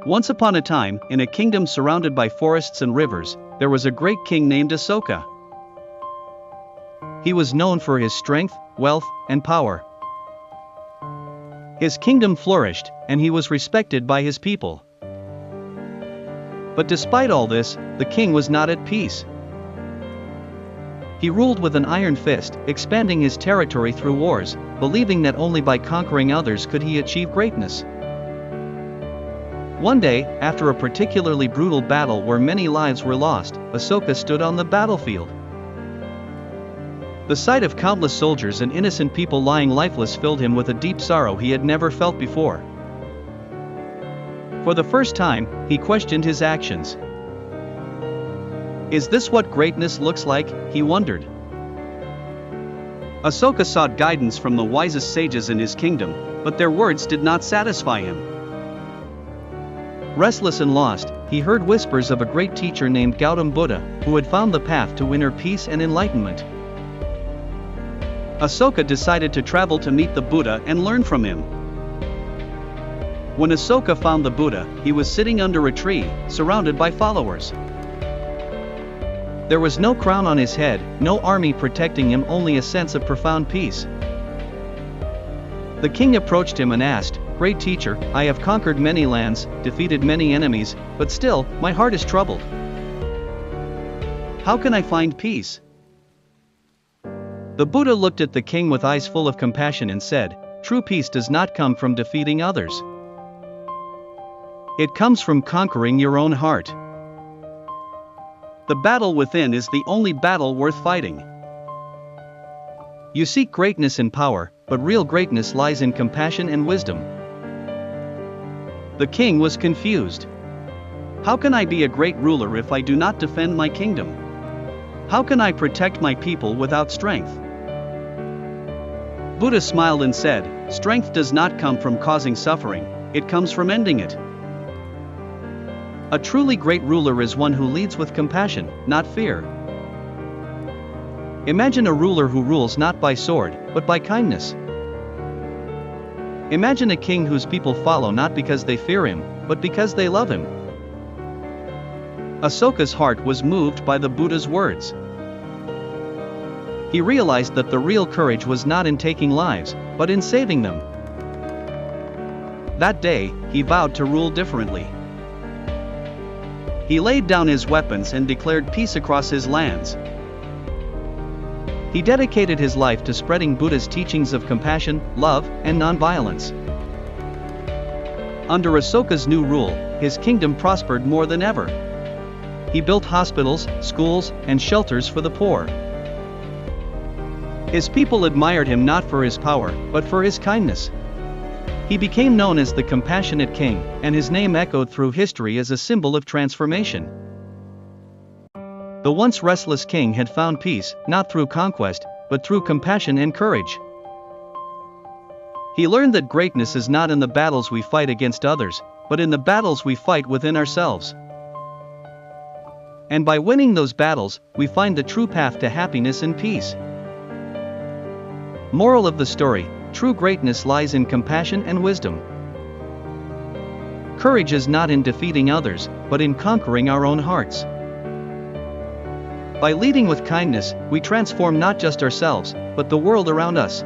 Once upon a time, in a kingdom surrounded by forests and rivers, there was a great king named Asoka. He was known for his strength, wealth, and power. His kingdom flourished, and he was respected by his people. But despite all this, the king was not at peace. He ruled with an iron fist, expanding his territory through wars, believing that only by conquering others could he achieve greatness. One day, after a particularly brutal battle where many lives were lost, Asoka stood on the battlefield. The sight of countless soldiers and innocent people lying lifeless filled him with a deep sorrow he had never felt before. For the first time, he questioned his actions. Is this what greatness looks like? He wondered. Asoka sought guidance from the wisest sages in his kingdom, but their words did not satisfy him. Restless and lost, he heard whispers of a great teacher named Gautam Buddha, who had found the path to inner peace and enlightenment. Asoka decided to travel to meet the Buddha and learn from him. When Asoka found the Buddha, he was sitting under a tree, surrounded by followers. There was no crown on his head, no army protecting him, only a sense of profound peace. The king approached him and asked, "Great teacher, I have conquered many lands, defeated many enemies, but still, my heart is troubled. How can I find peace?" The Buddha looked at the king with eyes full of compassion and said, "True peace does not come from defeating others. It comes from conquering your own heart. The battle within is the only battle worth fighting. You seek greatness and power, but real greatness lies in compassion and wisdom." The king was confused. How can I be a great ruler if I do not defend my kingdom? How can I protect my people without strength? Buddha smiled and said, "Strength does not come from causing suffering, it comes from ending it. A truly great ruler is one who leads with compassion, not fear. Imagine a ruler who rules not by sword, but by kindness. Imagine a king whose people follow not because they fear him, but because they love him." Asoka's heart was moved by the Buddha's words. He realized that the real courage was not in taking lives, but in saving them. That day, he vowed to rule differently. He laid down his weapons and declared peace across his lands. He dedicated his life to spreading Buddha's teachings of compassion, love, and nonviolence. Under Asoka's new rule, his kingdom prospered more than ever. He built hospitals, schools, and shelters for the poor. His people admired him not for his power, but for his kindness. He became known as the Compassionate King, and his name echoed through history as a symbol of transformation. The once restless king had found peace, not through conquest, but through compassion and courage. He learned that greatness is not in the battles we fight against others, but in the battles we fight within ourselves. And by winning those battles, we find the true path to happiness and peace. Moral of the story: true greatness lies in compassion and wisdom. Courage is not in defeating others, but in conquering our own hearts. By leading with kindness, we transform not just ourselves, but the world around us.